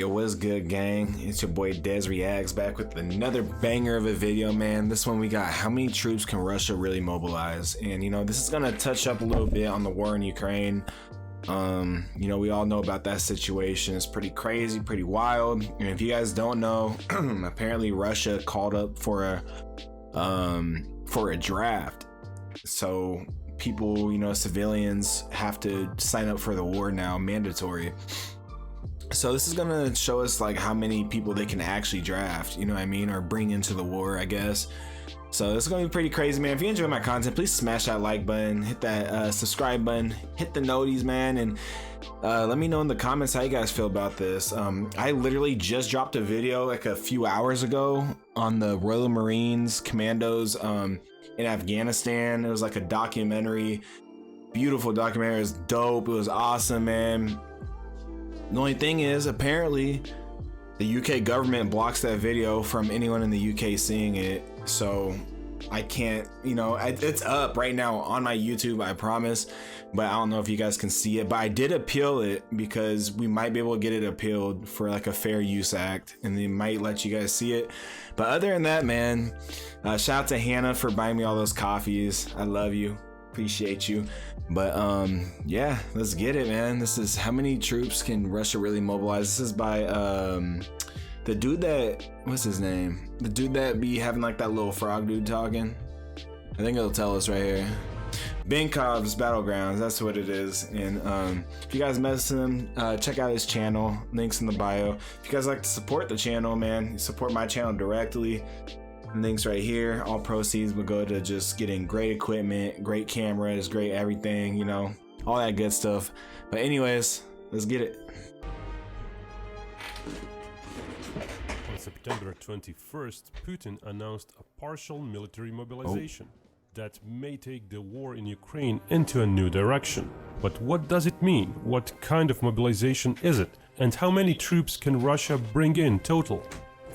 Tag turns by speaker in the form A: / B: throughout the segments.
A: Yo, what's good, gang? It's your boy Dez Reacts back with another banger of a video, man. This one we got, how many troops can Russia really mobilize? And you know, this is gonna touch up a little bit on the war in Ukraine. You know, we all know about that situation. It's pretty crazy, pretty wild. And if you guys don't know, apparently Russia called up for a draft. So people, you know, civilians have to sign up for the war now, mandatory. So this is gonna show us like how many people they can actually draft, you know what I mean, or bring into the war, I guess. So this is gonna be pretty crazy, man. If you enjoy my content, please smash that like button, hit that subscribe button, hit the noties, man, and let me know in the comments how you guys feel about this. I literally just dropped a video like a few hours ago on the Royal Marines commandos in Afghanistan. It was like a documentary, beautiful documentary. It was dope. It was awesome, man. The only thing is, apparently, the UK government blocks that video from anyone in the UK seeing it. So I can't, you know, it's up right now on my YouTube, I promise. But I don't know if you guys can see it. But I did appeal it because we might be able to get it appealed for like a fair use act. And they might let you guys see it. But other than that, man, shout out to Hannah for buying me all those coffees. I love you. Appreciate you. But yeah, let's get it, man. This is how many troops can Russia really mobilize. This is by the dude that, what's his name, the dude that be having like that little frog dude talking. I think it'll tell us right here. Benkov's Battlegrounds, that's what it is. And if you guys mess with him, check out his channel, links in the bio. If you guys like to support the channel, man, support my channel directly, links right here. All proceeds will go to just getting great equipment, great cameras, great everything, you know, all that good stuff. But anyways, let's get it.
B: On September 21st, Putin announced a partial military mobilization that may take the war in Ukraine into a new direction. But what does it mean? What kind of mobilization is it? And how many troops can Russia bring in total?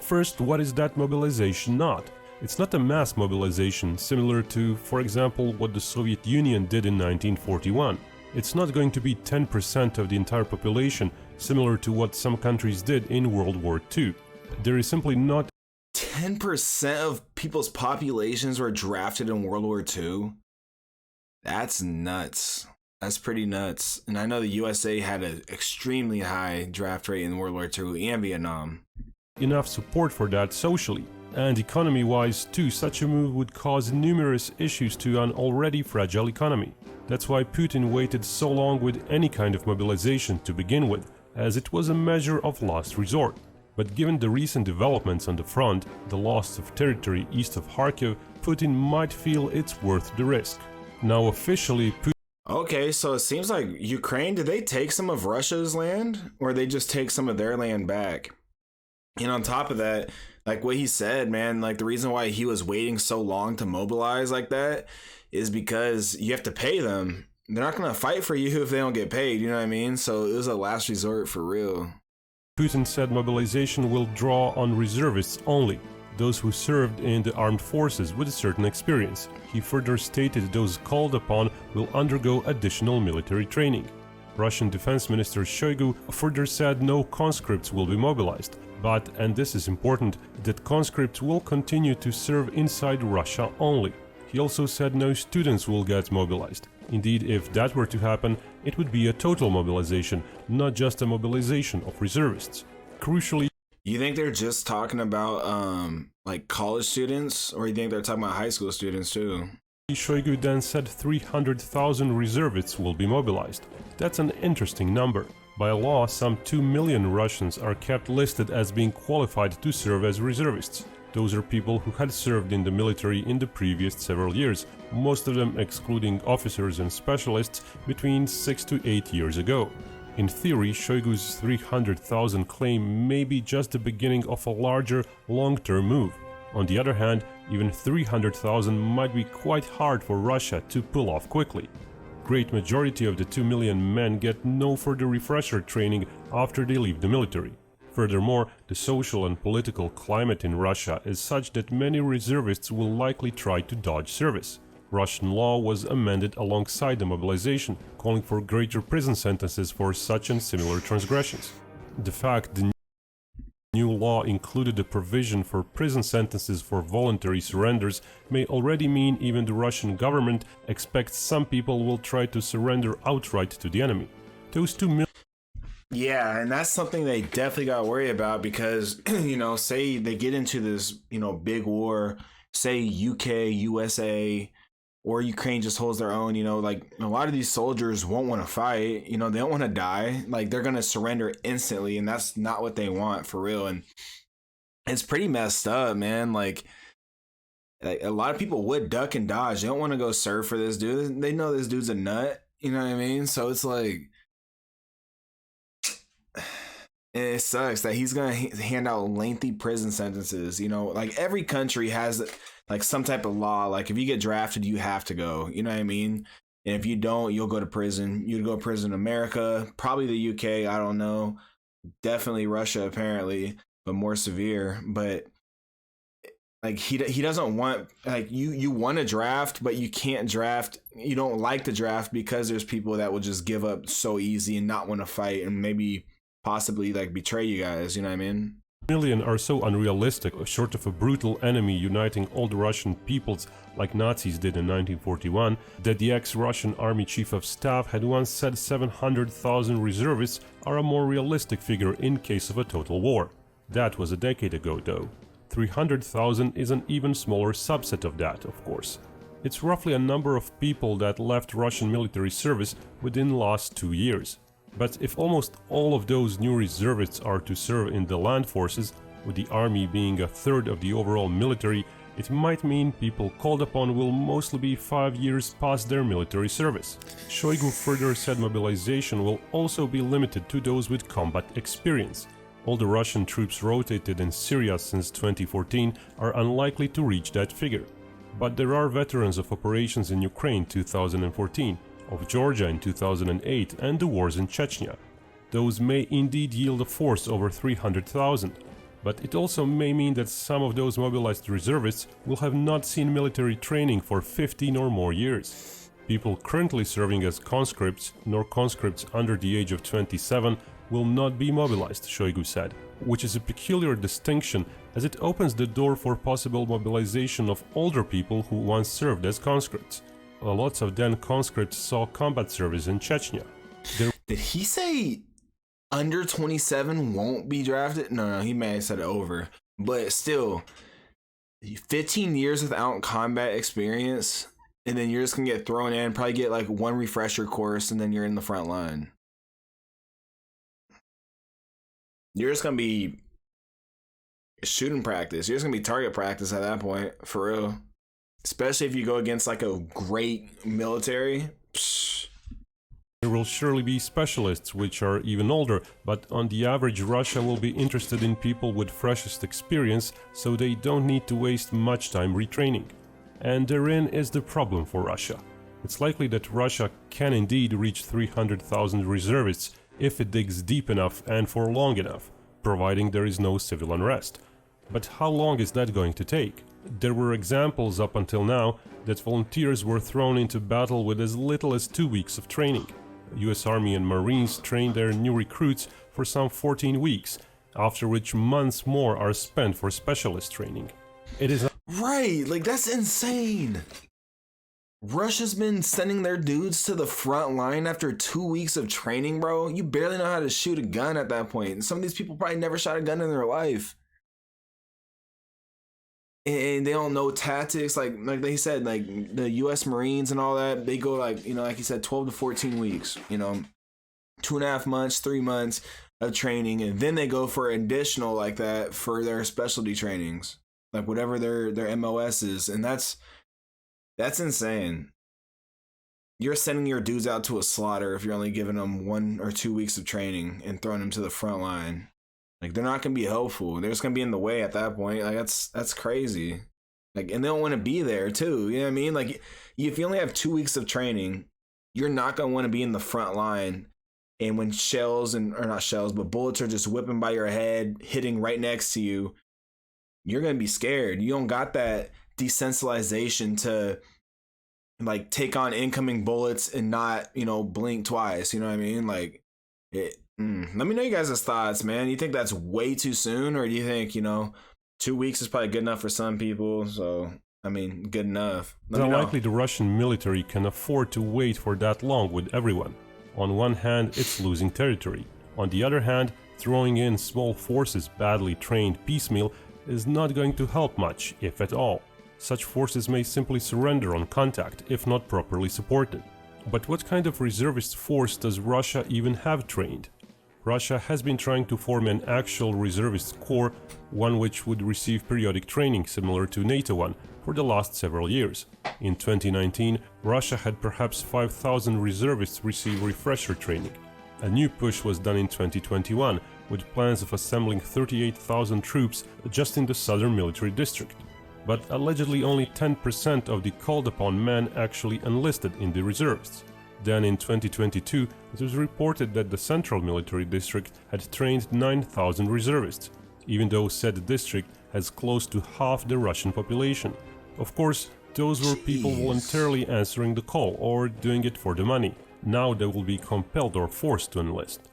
B: First, what is that mobilization not? It's not a mass mobilization similar to, for example, what the Soviet Union did in 1941. It's not going to be 10% of the entire population, similar to what some countries did in World War II. There is simply not
A: 10% of people's populations were drafted in World War II. That's nuts. That's pretty nuts. And I know the USA had an extremely high draft rate in World War II and Vietnam.
B: Enough support for that socially. And economy-wise too, such a move would cause numerous issues to an already fragile economy. That's why Putin waited so long with any kind of mobilization to begin with, as it was a measure of last resort. But given the recent developments on the front, the loss of territory east of Kharkiv, Putin might feel it's worth the risk. Now officially, Putin...
A: Okay, so it seems like Ukraine, did they take some of Russia's land, or they just take some of their land back? And on top of that, like what he said, man, like the reason why he was waiting so long to mobilize like that is because you have to pay them. They're not going to fight for you if they don't get paid, you know what I mean? So it was a last resort for real.
B: Putin said mobilization will draw on reservists only, those who served in the armed forces with a certain experience. He further stated those called upon will undergo additional military training. Russian Defense Minister Shoigu further said no conscripts will be mobilized, but, and this is important, that conscripts will continue to serve inside Russia only. He also said no students will get mobilized. Indeed, if that were to happen, it would be a total mobilization, not just a mobilization of reservists. Crucially,
A: you think they're just talking about like college students, or you think they're talking about high school students too?
B: Shoigu then said 300,000 reservists will be mobilized. That's an interesting number. By law, some 2 million Russians are kept listed as being qualified to serve as reservists. Those are people who had served in the military in the previous several years, most of them excluding officers and specialists between 6 to 8 years ago. In theory, Shoigu's 300,000 claim may be just the beginning of a larger, long-term move. On the other hand, even 300,000 might be quite hard for Russia to pull off quickly. Great majority of the 2 million men get no further refresher training after they leave the military. Furthermore, the social and political climate in Russia is such that many reservists will likely try to dodge service. Russian law was amended alongside the mobilization, calling for greater prison sentences for such and similar transgressions. The fact the law included a provision for prison sentences for voluntary surrenders may already mean even the Russian government expects some people will try to surrender outright to the enemy. Those 2 million.
A: Yeah, and that's something they definitely got to worry about because, say they get into this, big war, say UK, USA, or Ukraine just holds their own, like a lot of these soldiers won't want to fight, they don't want to die. Like they're going to surrender instantly, and that's not what they want for real. And it's pretty messed up, man. Like a lot of people would duck and dodge. They don't want to go serve for this dude. They know this dude's a nut, you know what I mean? So it's like, it sucks that he's gonna hand out lengthy prison sentences. Like every country has like some type of law. Like if you get drafted, you have to go. You know what I mean? And if you don't, you'll go to prison. You'd go to prison in America, probably the UK. I don't know. Definitely Russia, apparently, but more severe. But like he doesn't want like you want to draft, but you can't draft. You don't like to draft because there's people that will just give up so easy and not want to fight and maybe possibly like betray you guys, you know what I mean?
B: Million are so unrealistic, short of a brutal enemy uniting all the Russian peoples like Nazis did in 1941, that the ex-Russian army chief of staff had once said 700,000 reservists are a more realistic figure in case of a total war. That was a decade ago though. 300,000 is an even smaller subset of that, of course. It's roughly a number of people that left Russian military service within the last 2 years. But if almost all of those new reservists are to serve in the land forces, with the army being a third of the overall military, it might mean people called upon will mostly be 5 years past their military service. Shoigu further said mobilization will also be limited to those with combat experience. All the Russian troops rotated in Syria since 2014 are unlikely to reach that figure. But there are veterans of operations in Ukraine 2014, of Georgia in 2008 and the wars in Chechnya. Those may indeed yield a force over 300,000, but it also may mean that some of those mobilized reservists will have not seen military training for 15 or more years. People currently serving as conscripts, nor conscripts under the age of 27, will not be mobilized, Shoigu said, which is a peculiar distinction as it opens the door for possible mobilization of older people who once served as conscripts. Lots of then conscripts saw combat service in Chechnya.
A: Did he say under 27 won't be drafted? No, he may have said over. But still, 15 years without combat experience, and then you're just going to get thrown in, probably get like one refresher course, and then you're in the front line. You're just going to be shooting practice. You're just going to be target practice at that point, for real. Especially if you go against like a great military. Psh.
B: There will surely be specialists which are even older, but on the average Russia will be interested in people with freshest experience, so they don't need to waste much time retraining. And therein is the problem for Russia. It's likely that Russia can indeed reach 300,000 reservists if it digs deep enough and for long enough, providing there is no civil unrest. But how long is that going to take? There were examples up until now that volunteers were thrown into battle with as little as 2 weeks of training. US Army and Marines train their new recruits for some 14 weeks, after which months more are spent for specialist training. It is
A: right, like that's insane. Russia's been sending their dudes to the front line after 2 weeks of training, bro. You barely know how to shoot a gun at that point. Some of these people probably never shot a gun in their life. And they don't know tactics, like they said, like the U.S. Marines and all that. They go like he said, 12 to 14 weeks. 2.5 months, 3 months of training, and then they go for additional like that for their specialty trainings, like whatever their MOS is, and that's insane. You're sending your dudes out to a slaughter if you're only giving them 1 or 2 weeks of training and throwing them to the front line. Like they're not gonna be helpful. They're just gonna be in the way at that point. Like that's crazy. Like, and they don't want to be there too. You know what I mean? Like, if you only have 2 weeks of training, you're not gonna want to be in the front line. And when bullets are just whipping by your head, hitting right next to you, you're gonna be scared. You don't got that desensitization to like take on incoming bullets and not blink twice. You know what I mean? Like Let me know you guys' thoughts, man. You think that's way too soon, or do you think, 2 weeks is probably good enough for some people? So, I mean, good enough.
B: It's unlikely the Russian military can afford to wait for that long with everyone. On one hand, it's losing territory. On the other hand, throwing in small forces badly trained piecemeal is not going to help much, if at all. Such forces may simply surrender on contact, if not properly supported. But what kind of reservist force does Russia even have trained? Russia has been trying to form an actual reservist corps, one which would receive periodic training similar to NATO one, for the last several years. In 2019, Russia had perhaps 5,000 reservists receive refresher training. A new push was done in 2021, with plans of assembling 38,000 troops just in the southern military district. But allegedly only 10% of the called-upon men actually enlisted in the reserves. Then in 2022, it was reported that the central military district had trained 9,000 reservists, even though said district has close to half the Russian population. Of course, those were people voluntarily answering the call or doing it for the money. Now they will be compelled or forced to enlist.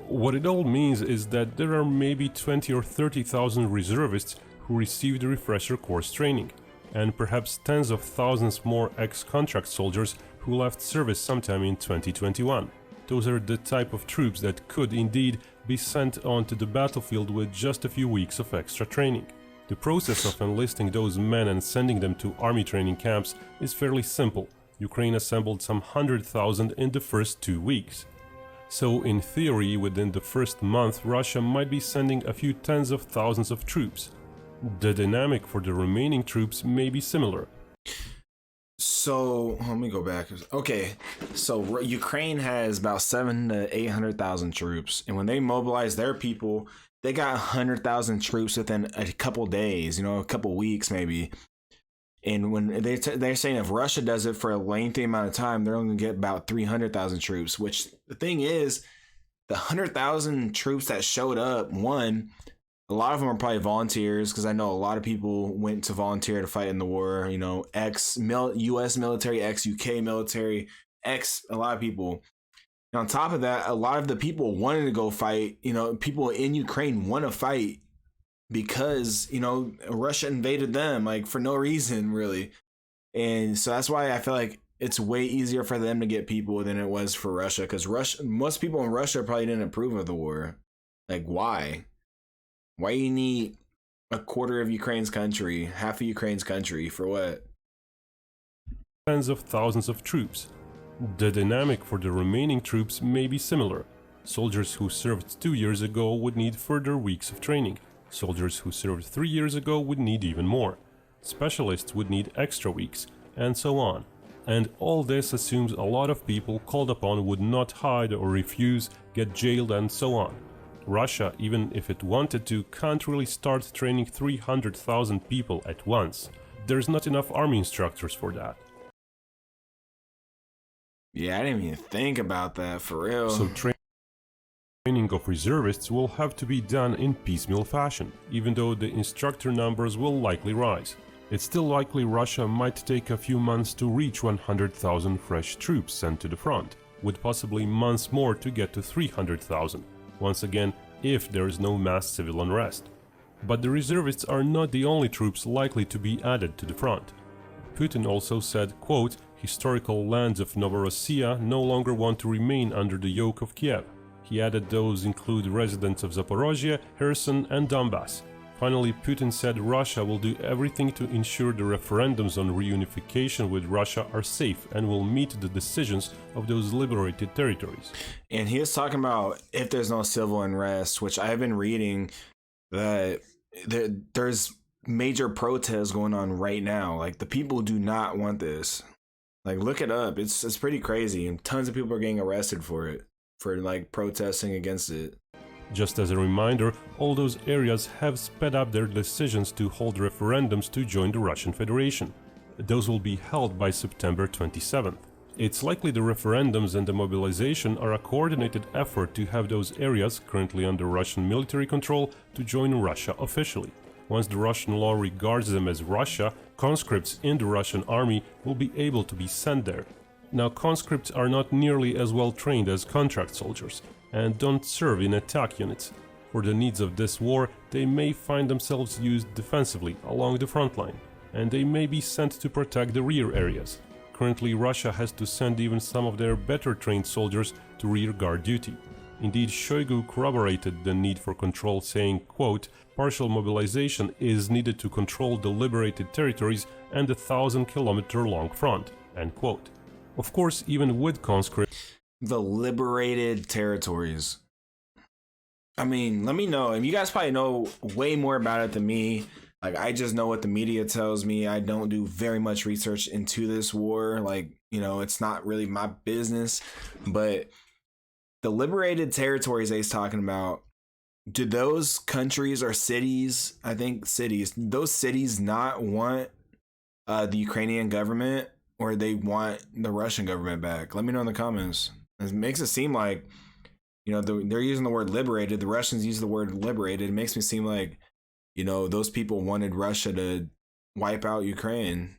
B: What it all means is that there are maybe 20 or 30,000 reservists who received the refresher course training, and perhaps tens of thousands more ex-contract soldiers who left service sometime in 2021. Those are the type of troops that could indeed be sent onto the battlefield with just a few weeks of extra training. The process of enlisting those men and sending them to army training camps is fairly simple. Ukraine assembled some 100,000 in the first 2 weeks. So in theory, within the first month, Russia might be sending a few tens of thousands of troops. The dynamic for the remaining troops may be similar.
A: So let me go back. Okay, so Ukraine has about 700,000 to 800,000 troops, and when they mobilize their people, they got 100,000 troops within a couple days, a couple weeks maybe. And when they're saying if Russia does it for a lengthy amount of time, they're only going to get about 300,000 troops. Which the thing is, the 100,000 troops that showed up, a lot of them are probably volunteers, because I know a lot of people went to volunteer to fight in the war. Ex-US military, ex-UK military, a lot of people. And on top of that, a lot of the people wanted to go fight. People in Ukraine want to fight because, Russia invaded them, like, for no reason, really. And so that's why I feel like it's way easier for them to get people than it was for Russia, because most people in Russia probably didn't approve of the war. Like, why? Why you need a quarter of Ukraine's country, half of Ukraine's country, for what?
B: Tens of thousands of troops. The dynamic for the remaining troops may be similar. Soldiers who served 2 years ago would need further weeks of training. Soldiers who served 3 years ago would need even more. Specialists would need extra weeks, and so on. And all this assumes a lot of people called upon would not hide or refuse, get jailed, and so on. Russia, even if it wanted to, can't really start training 300,000 people at once. There's not enough army instructors for that.
A: Yeah, I didn't even think about that, for real.
B: So training of reservists will have to be done in piecemeal fashion, even though the instructor numbers will likely rise. It's still likely Russia might take a few months to reach 100,000 fresh troops sent to the front, with possibly months more to get to 300,000. Once again, if there is no mass civil unrest. But the reservists are not the only troops likely to be added to the front. Putin also said, quote, "Historical lands of Novorossiya no longer want to remain under the yoke of Kiev." He added those include residents of Zaporozhye, Kherson and Donbass. Finally, Putin said Russia will do everything to ensure the referendums on reunification with Russia are safe and will meet the decisions of those liberated territories.
A: And he is talking about if there's no civil unrest, which I've been reading that there's major protests going on right now. Like, the people do not want this. Like, look it up. It's pretty crazy, and tons of people are getting arrested for it, for like protesting against it.
B: Just as a reminder, all those areas have sped up their decisions to hold referendums to join the Russian Federation. Those will be held by September 27th. It's likely the referendums and the mobilization are a coordinated effort to have those areas currently under Russian military control to join Russia officially. Once the Russian law regards them as Russia, conscripts in the Russian army will be able to be sent there. Now, conscripts are not nearly as well trained as contract soldiers. and don't serve in attack units. For the needs of this war, they may find themselves used defensively along the front line, and they may be sent to protect the rear areas. Currently, Russia has to send even some of their better trained soldiers to rear guard duty. Indeed, Shoigu corroborated the need for control, saying, quote, "Partial mobilization is needed to control the liberated territories and the 1,000-kilometer-long front," end quote. Of course, even with conscripts,
A: the liberated territories. I mean, let me know. And you guys probably know way more about it than me. Like, I just know what the media tells me. I don't do very much research into this war. Like, you know, it's not really my business. But the liberated territories that he's talking about, do those countries or cities, I think cities, those cities not want the Ukrainian government, or they want the Russian government back? Let me know in the comments. It makes it seem like, you know, they're using the word liberated. The Russians use the word liberated. It makes me seem like, you know, those people wanted Russia to wipe out Ukraine.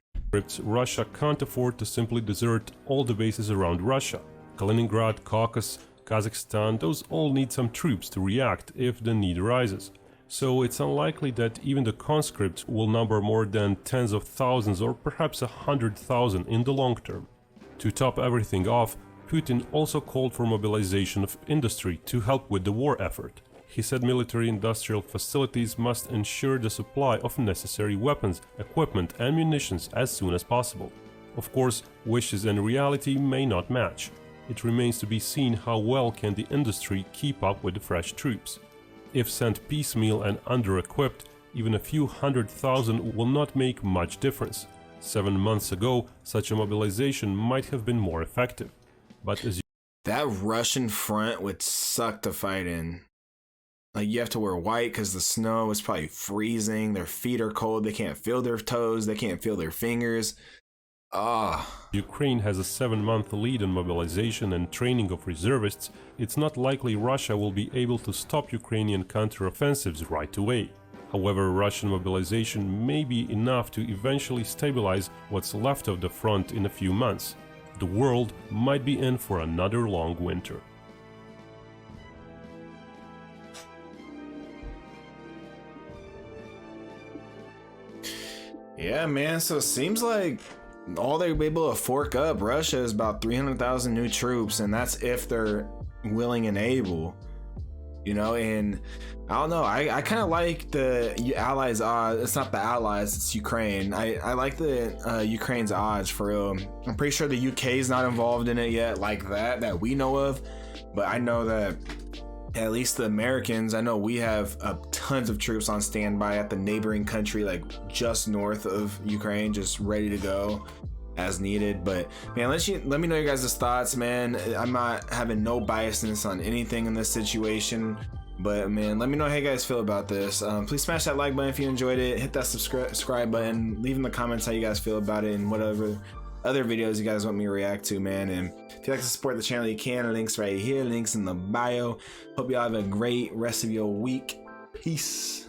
B: Russia can't afford to simply desert all the bases around Russia. Kaliningrad, Caucasus, Kazakhstan, those all need some troops to react if the need arises. So it's unlikely that even the conscripts will number more than tens of thousands or perhaps 100,000 in the long term. To top everything off, Putin also called for mobilization of industry to help with the war effort. He said military-industrial facilities must ensure the supply of necessary weapons, equipment and munitions as soon as possible. Of course, wishes and reality may not match. It remains to be seen how well can the industry keep up with the fresh troops. If sent piecemeal and under-equipped, even a few 100,000 will not make much difference. 7 months ago, such a mobilization might have been more effective. But as
A: that Russian front would suck to fight in. Like, you have to wear white because the snow is probably freezing. Their feet are cold. They can't feel their toes. They can't feel their fingers.
B: Ukraine has a 7-month lead in mobilization and training of reservists, it's not likely Russia will be able to stop Ukrainian counteroffensives right away. However, Russian mobilization may be enough to eventually stabilize what's left of the front in a few months. The world might be in for another long winter.
A: Yeah, man, so it seems like all they'll be able to fork up Russia is about 300,000 new troops, and that's if they're willing and able, you know. And I don't know, I kind of like the Allies odds. It's not the Allies, it's Ukraine. I like the Ukraine's odds for real. I'm pretty sure the UK is not involved in it yet, like that we know of, but I know that at least the Americans, I know we have tons of troops on standby at the neighboring country, like just north of Ukraine, just ready to go as needed. But man, let me know your guys' thoughts, man. I'm not having no biasness on anything in this situation, but man, let me know how you guys feel about this. Please smash that like button if you enjoyed it. Hit that subscribe button. Leave in the comments how you guys feel about it and whatever other videos you guys want me to react to, man. And if you'd like to support the channel, you can. Links right here, links in the bio. Hope y'all have a great rest of your week. Peace.